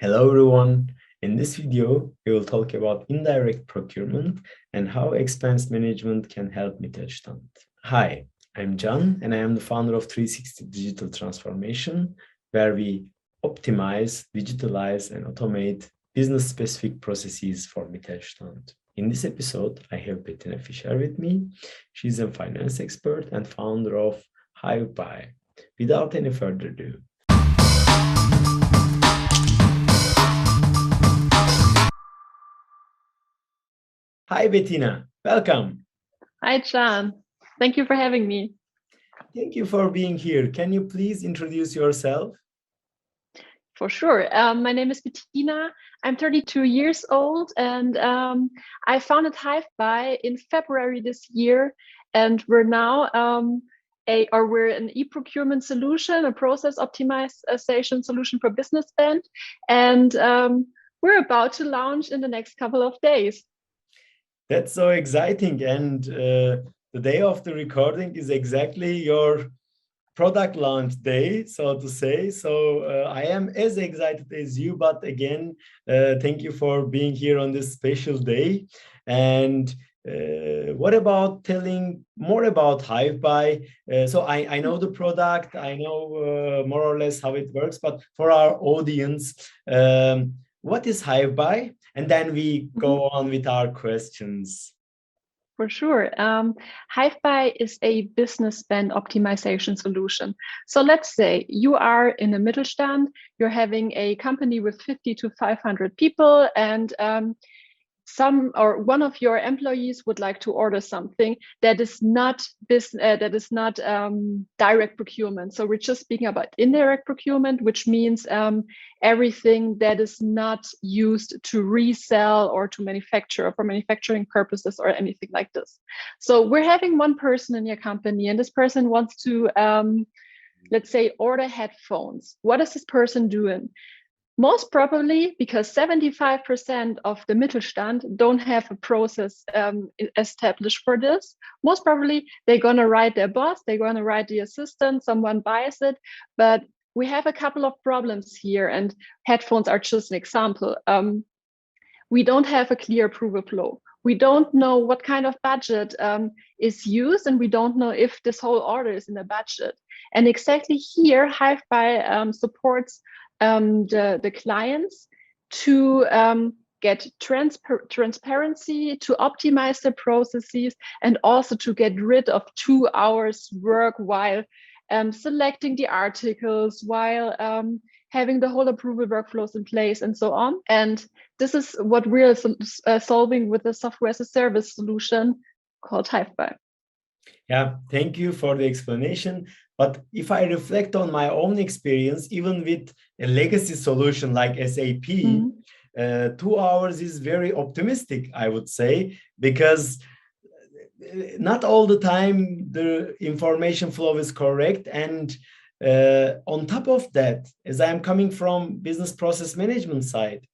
Hello everyone. In this video, we will talk about indirect procurement and how expense management can help Mittelstand. Hi, I'm John and I am the founder of 360 Digital Transformation, where we optimize, digitalize, and automate business-specific processes for Mittelstand. In this episode, I have Bettina Fischer with me. She's a finance expert and founder of Hivebuy. Without any further ado, hi, Bettina. Welcome. Hi, John. Thank you for having me. Thank you for being here. Can you please introduce yourself? For sure. My name is Bettina. I'm 32 years old, and I founded Hivebuy in February this year. And we're now we're an e-procurement solution, a process optimization solution for Businessstand, and we're about to launch in the next couple of days. That's so exciting. And the day of the recording is exactly your product launch day, so to say. So I am as excited as you, but again, thank you for being here on this special day. And what about telling more about Hivebuy? So I know the product, I know more or less how it works, but for our audience, what is Hivebuy? And then we go on with our questions. For sure. Hivebuy is a business spend optimization solution. So let's say you are in a Mittelstand, you're having a company with 50 to 500 people, and one of your employees would like to order something that is not direct procurement. So we're just speaking about indirect procurement, which means everything that is not used to resell or to manufacture or for manufacturing purposes or anything like this. So we're having one person in your company, and this person wants to let's say order headphones. What is this person doing? Most probably because 75% of the Mittelstand don't have a process established for this. Most probably they're going to write their boss, they're going to write the assistant, someone buys it. But we have a couple of problems here, and headphones are just an example. We don't have a clear approval flow. We don't know what kind of budget is used, and we don't know if this whole order is in the budget. And exactly here, Hivebuy supports the clients to get transparency, to optimize the processes, and also to get rid of 2 hours work while selecting the articles, while having the whole approval workflows in place and so on. And this is what we're solving with the software as a service solution called Hivebuy. Yeah, thank you for the explanation. But if I reflect on my own experience, even with a legacy solution like SAP, 2 hours is very optimistic, I would say, because not all the time the information flow is correct. And on top of that, as I'm coming from business process management side,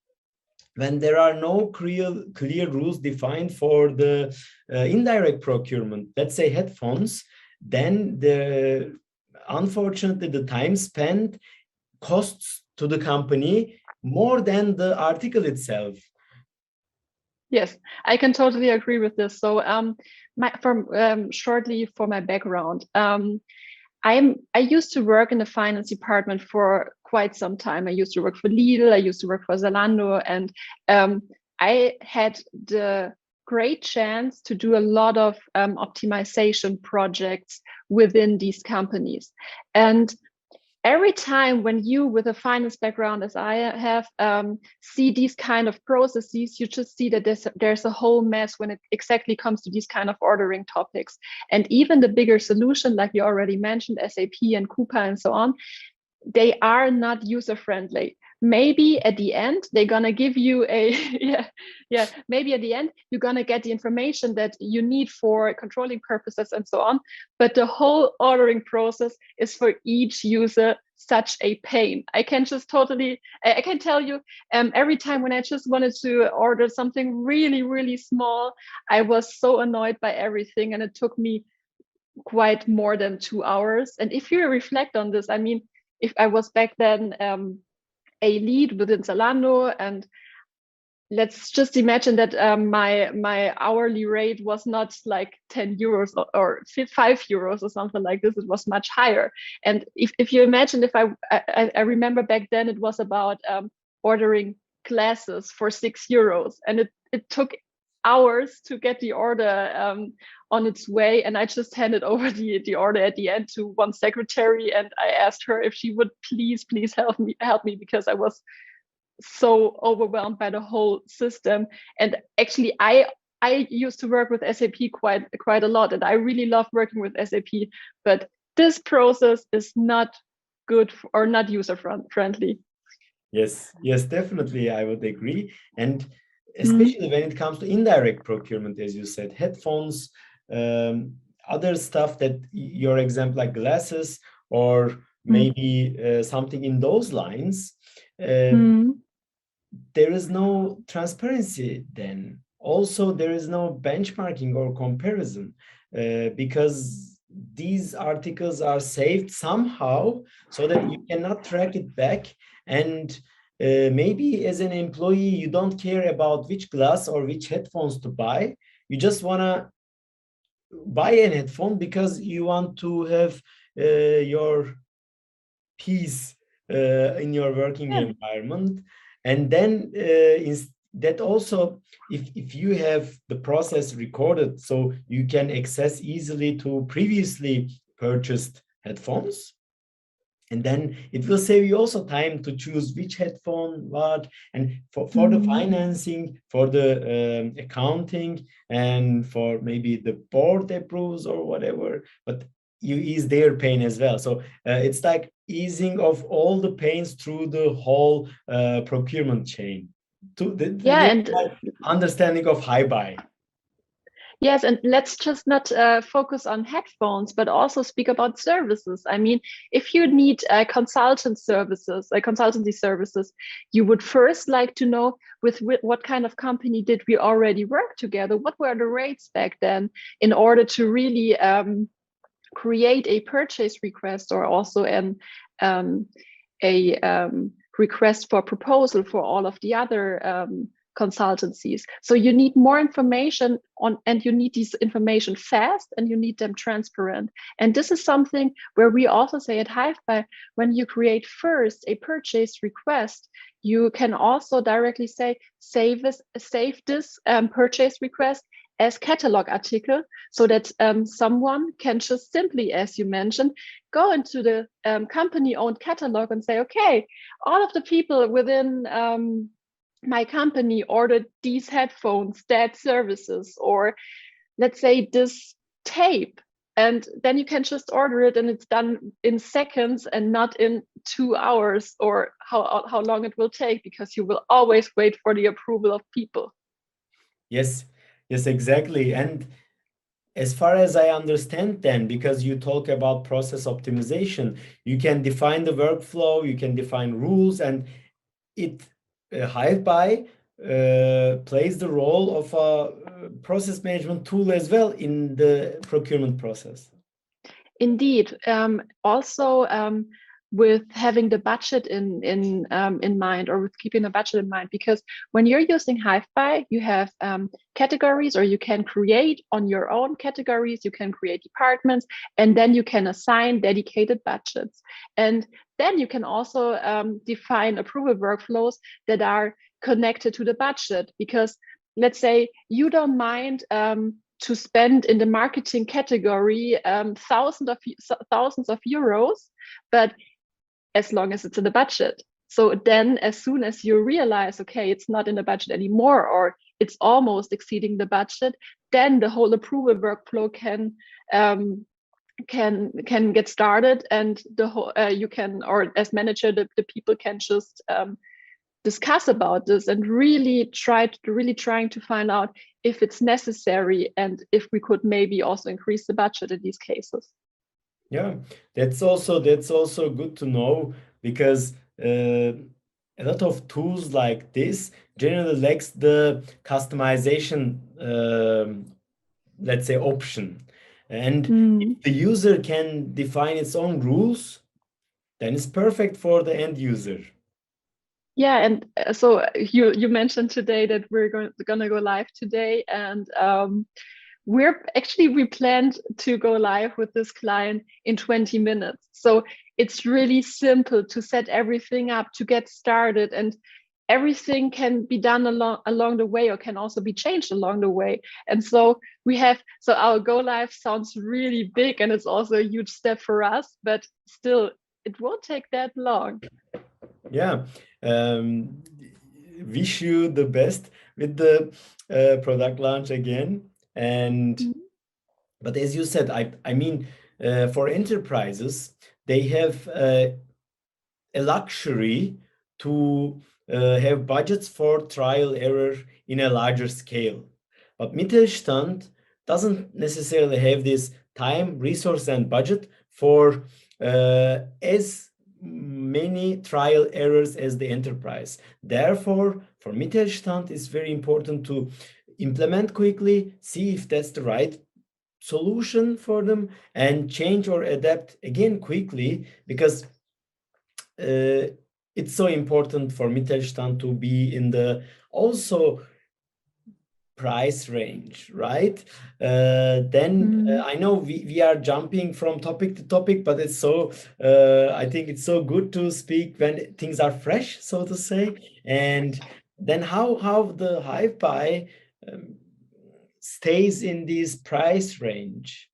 when there are no clear rules defined for the indirect procurement, let's say headphones, then unfortunately the time spent costs to the company more than the article itself. Yes, I can totally agree with this. So shortly for my background, I used to work in the finance department for quite some time. I used to work for Lidl, I used to work for Zalando, and I had the great chance to do a lot of optimization projects within these companies. And every time when you, with a finance background as I have, see these kind of processes, you just see that there's a whole mess when it exactly comes to these kind of ordering topics. And even the bigger solution, like you already mentioned, SAP and Coupa and so on, they are not user-friendly. Maybe at the end, they're going to give you maybe at the end, you're going to get the information that you need for controlling purposes and so on. But the whole ordering process is for each user such a pain. I can tell you, every time when I just wanted to order something really, really small, I was so annoyed by everything, and it took me quite more than 2 hours. And if you reflect on this, I mean, if I was back then a lead within Zalando, and let's just imagine that my hourly rate was not like 10 euros or 5 euros or something like this. It was much higher. And if you imagine, if I remember back then, it was about ordering glasses for 6 euros, and it took hours to get the order on its way. And I just handed over the order at the end to one secretary, and I asked her if she would please help me because I was so overwhelmed by the whole system. And actually, I used to work with SAP quite a lot, and I really love working with SAP. But this process is not good or not user friendly. Yes, yes, definitely, I would agree. And especially when it comes to indirect procurement, as you said, headphones, other stuff that your example, like glasses, or maybe something in those lines. There is no transparency then. Also, there is no benchmarking or comparison because these articles are saved somehow so that you cannot track it back. And maybe as an employee, you don't care about which glass or which headphones to buy. You just want to buy an headphone because you want to have your peace in your working environment. And then that also, if you have the process recorded, so you can access easily to previously purchased headphones, and then it will save you also time to choose which headphone, what, and for the financing, for the accounting, and for maybe the board approves or whatever, but you ease their pain as well. So it's like easing of all the pains through the whole procurement chain. And understanding of Hivebuy. Yes, and let's just not focus on headphones, but also speak about services. I mean, if you need consultancy services, you would first like to know with what kind of company did we already work together? What were the rates back then in order to really create a purchase request or also a request for proposal for all of the other consultancies. So you need more information and you need this information fast, and you need them transparent. And this is something where we also say at Hivebuy, when you create first a purchase request, you can also directly say, save this purchase request as catalog article, so that someone can just simply, as you mentioned, go into the company-owned catalog and say, okay, all of the people within my company ordered these headphones, that services, or let's say this tape. And then you can just order it, and it's done in seconds and not in 2 hours or how long it will take, because you will always wait for the approval of people. Yes, yes, exactly. And as far as I understand, then, because you talk about process optimization, you can define the workflow, you can define rules, and it Hivebuy plays the role of a process management tool as well in the procurement process. Indeed. Also, with having the budget in mind, or with keeping the budget in mind, because when you're using Hivebuy, you have categories, or you can create on your own categories, you can create departments, and then you can assign dedicated budgets. And then you can also define approval workflows that are connected to the budget, because let's say you don't mind to spend in the marketing category thousands of euros, but as long as it's in the budget. So then as soon as you realize, okay, it's not in the budget anymore, or it's almost exceeding the budget, then the whole approval workflow can get started, and the whole you can, or as manager, the people can just discuss about this and really trying to find out if it's necessary, and if we could maybe also increase the budget in these cases. Yeah, that's also good to know, because a lot of tools like this generally lacks the customization, let's say, option. And if the user can define its own rules, then it's perfect for the end user. Yeah, and so you mentioned today that we're gonna go live today, and we planned to go live with this client in 20 minutes. So it's really simple to set everything up, to get started, and everything can be done along the way, or can also be changed along the way. And so our go live sounds really big, and it's also a huge step for us, but still it won't take that long. Yeah. Wish you the best with the product launch again. And but as you said, I mean, for enterprises, they have a luxury to have budgets for trial error in a larger scale. But Mittelstand doesn't necessarily have this time, resource, and budget for as many trial errors as the enterprise. Therefore, for Mittelstand, it's very important to implement quickly, see if that's the right solution for them, and change or adapt again quickly, because it's so important for Mittelstand to be in the also price range, right? I know we are jumping from topic to topic, but it's so I think it's so good to speak when things are fresh, so to say. And then how the Hivebuy stays in this price range.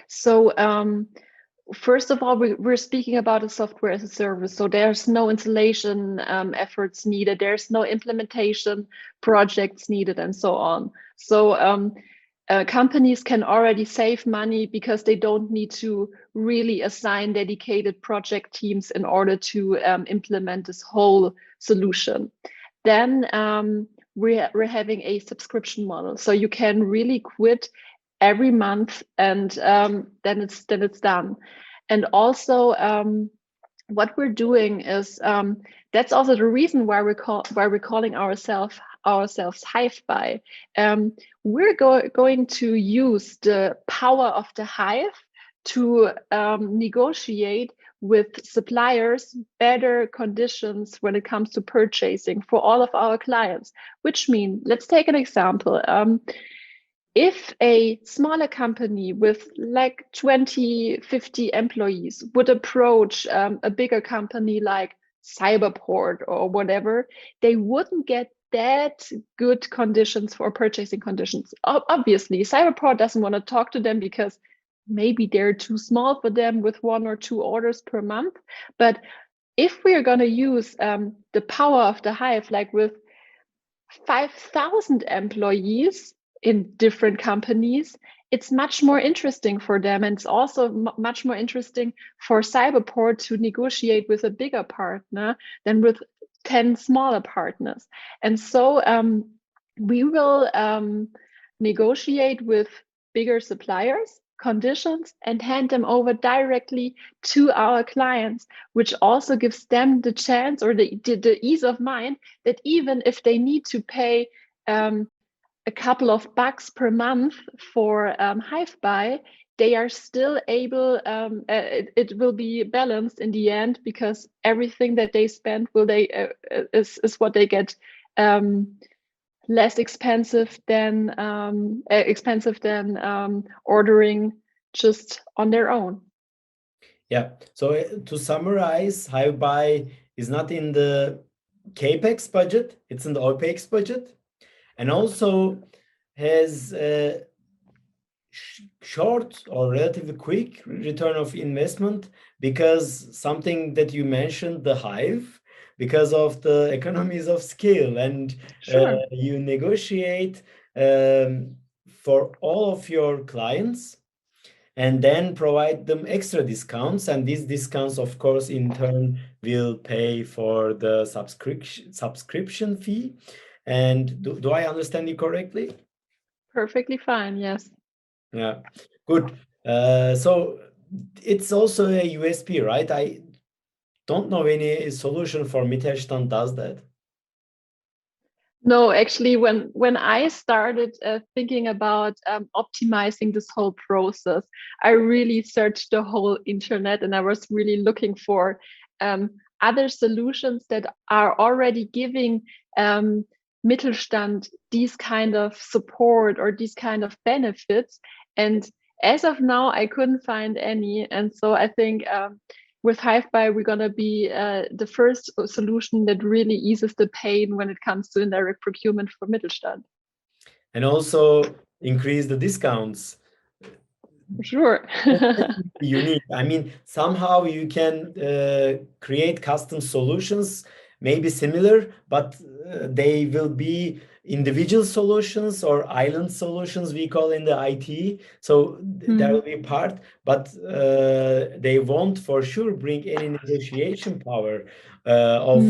So first of all, we're speaking about a software as a service. So there's no installation efforts needed. There's no implementation projects needed, and so on. So companies can already save money because they don't need to really assign dedicated project teams in order to implement this whole solution. Then we're having a subscription model. So you can really quit every month, and then it's done. And also what we're doing is that's also the reason why we're calling ourselves Hivebuy. We're going to use the power of the Hive to negotiate with suppliers better conditions when it comes to purchasing for all of our clients. Which means, let's take an example. If a smaller company with like 20, 50 employees would approach a bigger company like Cyberport or whatever, they wouldn't get that good conditions for purchasing conditions. Obviously, Cyberport doesn't want to talk to them because maybe they're too small for them with 1 or 2 orders per month. But if we're going to use the power of the Hive, like with 5,000 employees in different companies, it's much more interesting for them. And it's also much more interesting for Cyberport to negotiate with a bigger partner than with 10 smaller partners. And so we will negotiate with bigger suppliers conditions and hand them over directly to our clients, which also gives them the chance or the ease of mind that even if they need to pay a couple of bucks per month for Hivebuy, they are still able, it will be balanced in the end, because everything that they spend is what they get less expensive than ordering just on their own. Yeah. So to summarize, Hivebuy is not in the CapEx budget; it's in the OpEx budget, and also has a short or relatively quick return of investment, because something that you mentioned, the Hive, because of the economies of scale, and Sure. you negotiate for all of your clients and then provide them extra discounts, and these discounts of course in turn will pay for the subscription fee. And do I understand you correctly? Perfectly fine, yes. Yeah, good. So it's also a USP, right? I don't know any solution for Mittelstand does that. No, actually, when I started thinking about optimizing this whole process, I really searched the whole internet, and I was really looking for other solutions that are already giving Mittelstand these kind of support or these kind of benefits. And as of now, I couldn't find any. And so I think with Hivebuy, we're going to be the first solution that really eases the pain when it comes to indirect procurement for Mittelstand. And also increase the discounts. Sure. Unique. I mean, somehow you can create custom solutions, maybe similar, but they will be individual solutions or island solutions we call in the IT. So there will be part, but they won't for sure bring any negotiation power of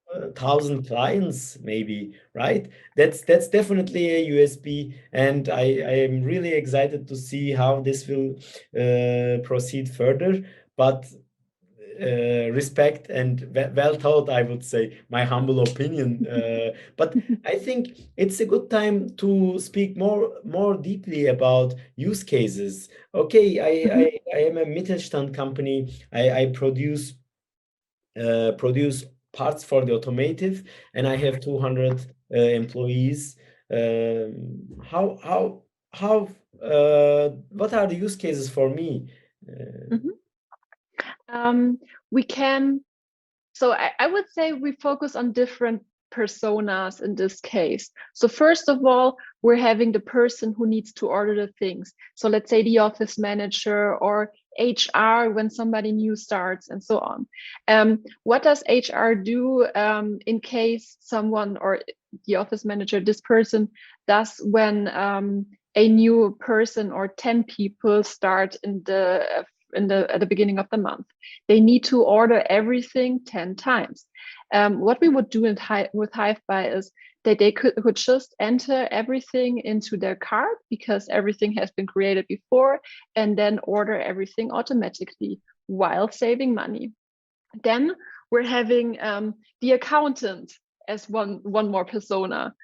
1,000 clients, maybe, right? That's definitely a USB, and I am really excited to see how this will proceed further. But respect and well thought, I would say, my humble opinion. But I think it's a good time to speak more deeply about use cases. Okay, I am a Mittelstand company. I produce parts for the automotive, and I have 200 employees. How what are the use cases for me? We can, so I would say we focus on different personas in this case. So first of all, we're having the person who needs to order the things. So let's say the office manager or HR when somebody new starts and so on. What does HR do in case someone or the office manager, this person does when a new person or 10 people start at the beginning of the month? They need to order everything 10 times. What we would do with Hivebuy is that they could just enter everything into their cart because everything has been created before, and then order everything automatically while saving money. Then we're having the accountant as one more persona.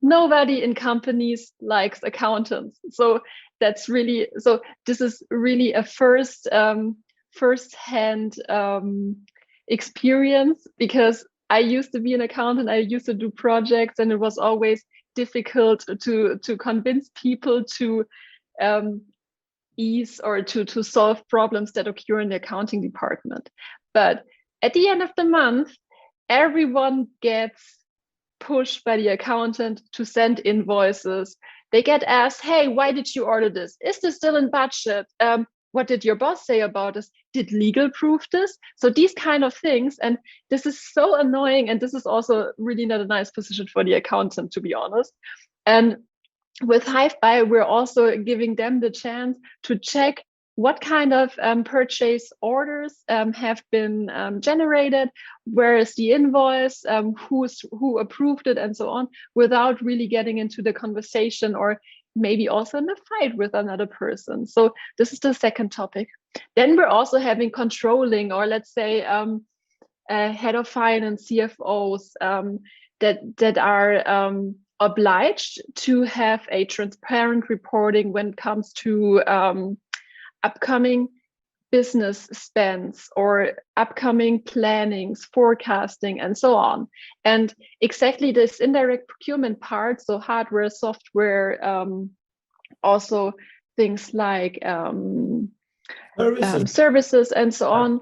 Nobody in companies likes accountants. So that's really, so this is really a first-hand experience, because I used to be an accountant. I used to do projects, and it was always difficult to convince people to ease or to solve problems that occur in the accounting department. But at the end of the month, everyone gets pushed by the accountant to send invoices. They get asked, hey, why did you order this? Is this still in budget? What did your boss say about this? Did legal prove this? So these kind of things. And this is so annoying. And this is also really not a nice position for the accountant, to be honest. And with Hivebuy, we're also giving them the chance to check what kind of purchase orders have been generated, where is the invoice, who approved it, and so on, without really getting into the conversation or maybe also in a fight with another person. So this is the second topic. Then we're also having controlling, or let's say head of finance, CFOs that are obliged to have a transparent reporting when it comes to upcoming business spends or upcoming plannings, forecasting, and so on. And exactly this indirect procurement part, so hardware, software, also things like services and so on,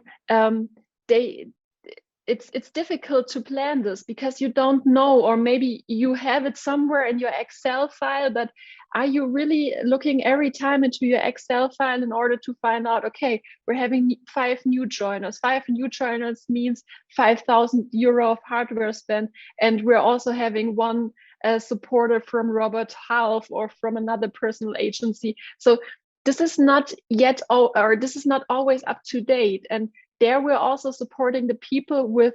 it's difficult to plan this because you don't know, or maybe you have it somewhere in your Excel file, but are you really looking every time into your Excel file in order to find out, okay, we're having 5 new joiners. 5 new joiners means 5,000 euro of hardware spent. And we're also having one supporter from Robert Half or from another personal agency. So this is not yet, or this is not always up to date. And there we're also supporting the people with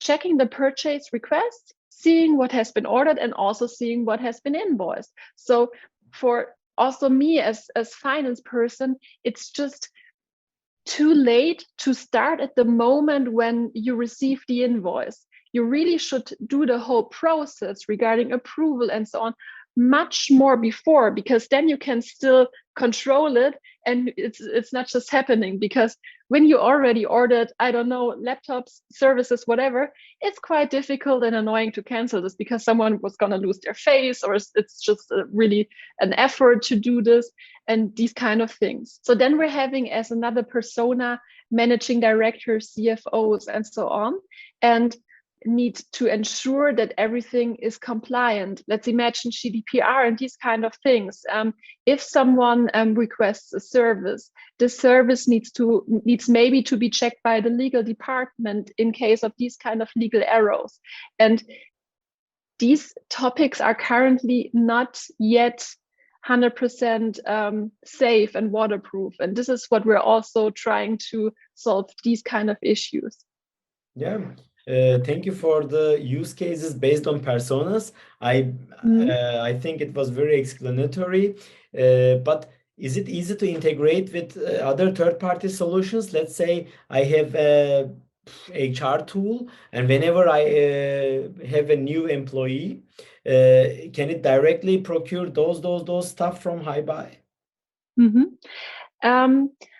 checking the purchase request, seeing what has been ordered, and also seeing what has been invoiced. So for also me as finance person, it's just too late to start at the moment when you receive the invoice. You really should do the whole process regarding approval and so on much more before, because then you can still control it, and it's not just happening. Because when you already ordered, I don't know, laptops, services, whatever, it's quite difficult and annoying to cancel this because someone was going to lose their face, or it's just really an effort to do this, and these kind of things. So then we're having as another persona managing directors, CFOs, and so on, and need to ensure that everything is compliant. Let's imagine GDPR and these kind of things. If someone requests a service, the service needs maybe to be checked by the legal department in case of these kind of legal errors. And these topics are currently not yet 100% safe and waterproof. And this is what we're also trying to solve, these kind of issues. Yeah. Thank you for the use cases based on personas. I think it was very explanatory. But is it easy to integrate with other third-party solutions? Let's say I have a HR tool, and whenever I have a new employee, can it directly procure those stuff from Hivebuy?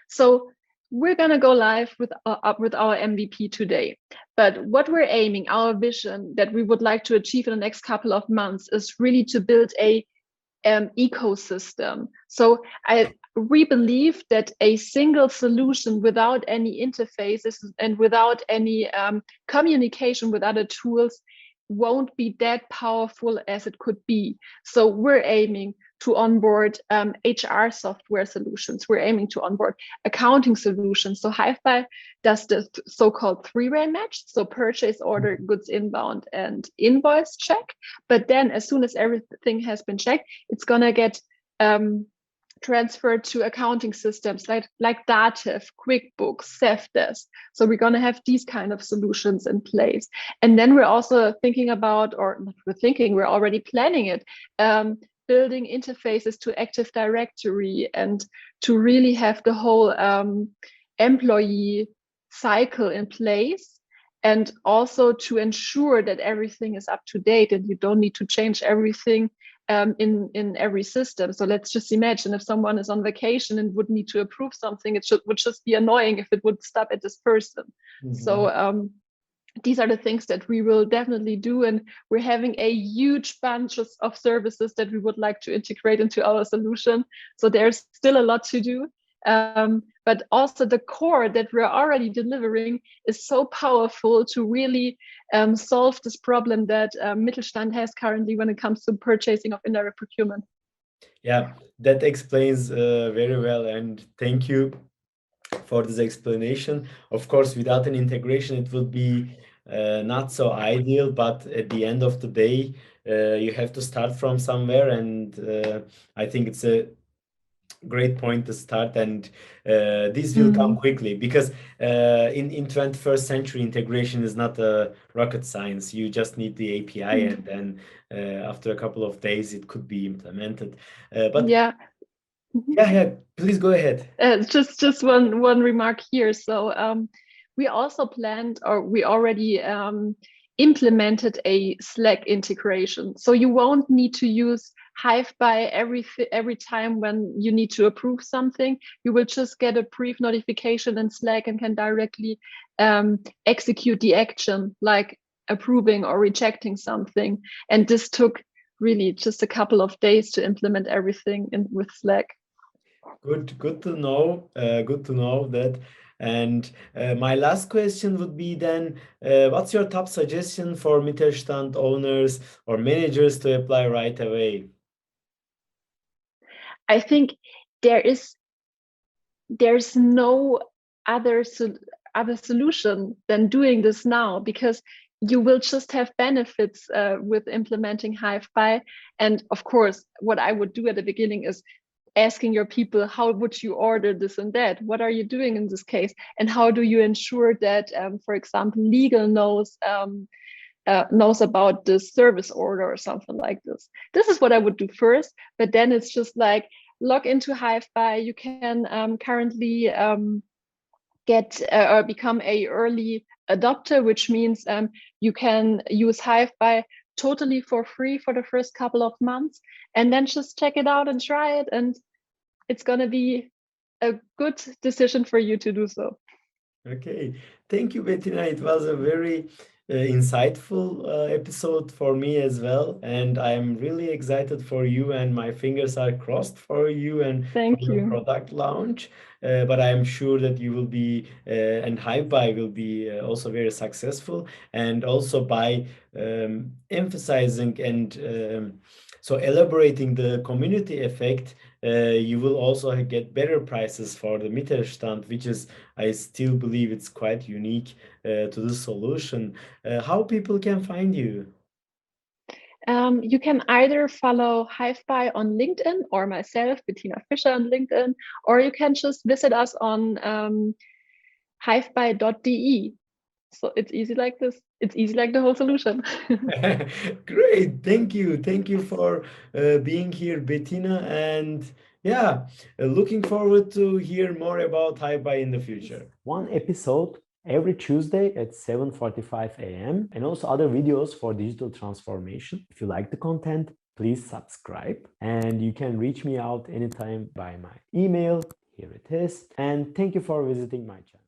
So we're going to go live with our MVP today. But what we're aiming, our vision that we would like to achieve in the next couple of months, is really to build a ecosystem. So we believe that a single solution without any interfaces and without any communication with other tools won't be that powerful as it could be. So we're aiming to onboard HR software solutions. We're aiming to onboard accounting solutions. So Hivebuy does the so-called three-way match. So purchase order, goods inbound, and invoice check. But then as soon as everything has been checked, it's going to get transferred to accounting systems like Dativ, QuickBooks, Safdesk. So we're going to have these kind of solutions in place. And then we're also thinking about, or not we're thinking, we're already planning it, building interfaces to Active Directory, and to really have the whole employee cycle in place, and also to ensure that everything is up to date and you don't need to change everything in every system. So let's just imagine if someone is on vacation and would need to approve something, would just be annoying if it would stop at this person. So these are the things that we will definitely do, and we're having a huge bunch of services that we would like to integrate into our solution. So there's still a lot to do, but also the core that we're already delivering is so powerful to really solve this problem that Mittelstand has currently when it comes to purchasing of indirect procurement. Yeah, that explains very well, and thank you for this explanation. Of course, without an integration, it would be not so ideal, but at the end of the day, you have to start from somewhere, and I think it's a great point to start, and this will come quickly, because in 21st century, integration is not a rocket science. You just need the API, and then after a couple of days, it could be implemented. But yeah. Yeah, please go ahead. Just one remark here. So we also planned, or we already implemented a Slack integration. So you won't need to use Hivebuy every time when you need to approve something. You will just get a brief notification in Slack and can directly execute the action, like approving or rejecting something. And this took really just a couple of days to implement everything with Slack. Good to know. Good to know that. And my last question would be then, what's your top suggestion for Mittelstand owners or managers to apply right away? I think there's no other solution than doing this now, because you will just have benefits with implementing Hivebuy. And of course, what I would do at the beginning is asking your people, how would you order this and that? What are you doing in this case? And how do you ensure that, for example, legal knows about the service order or something like this? This is what I would do first. But then it's just like, log into Hivebuy. You can currently get or become a early adopter, which means you can use Hivebuy totally for free for the first couple of months, and then just check it out and try it. And it's going to be a good decision for you to do so. Okay, thank you, Bettina. It was a very insightful episode for me as well, and I'm really excited for you. And my fingers are crossed for you and for Thank your you. product launch. But I'm sure that you will be and Hivebuy will be also very successful. And also by emphasizing and so elaborating the community effect, you will also get better prices for the Mittelstand, which is, I still believe, it's quite unique to the solution. How people can find you? You can either follow Hivebuy on LinkedIn or myself, Bettina Fischer, on LinkedIn, or you can just visit us on hivebuy.de. So it's easy like this. It's easy like the whole solution. Great. Thank you. Thank you for being here, Bettina. And yeah, looking forward to hear more about Hivebuy in the future. One episode every Tuesday at 7:45 a.m. and also other videos for digital transformation. If you like the content, please subscribe, and you can reach me out anytime by my email. Here it is. And thank you for visiting my channel.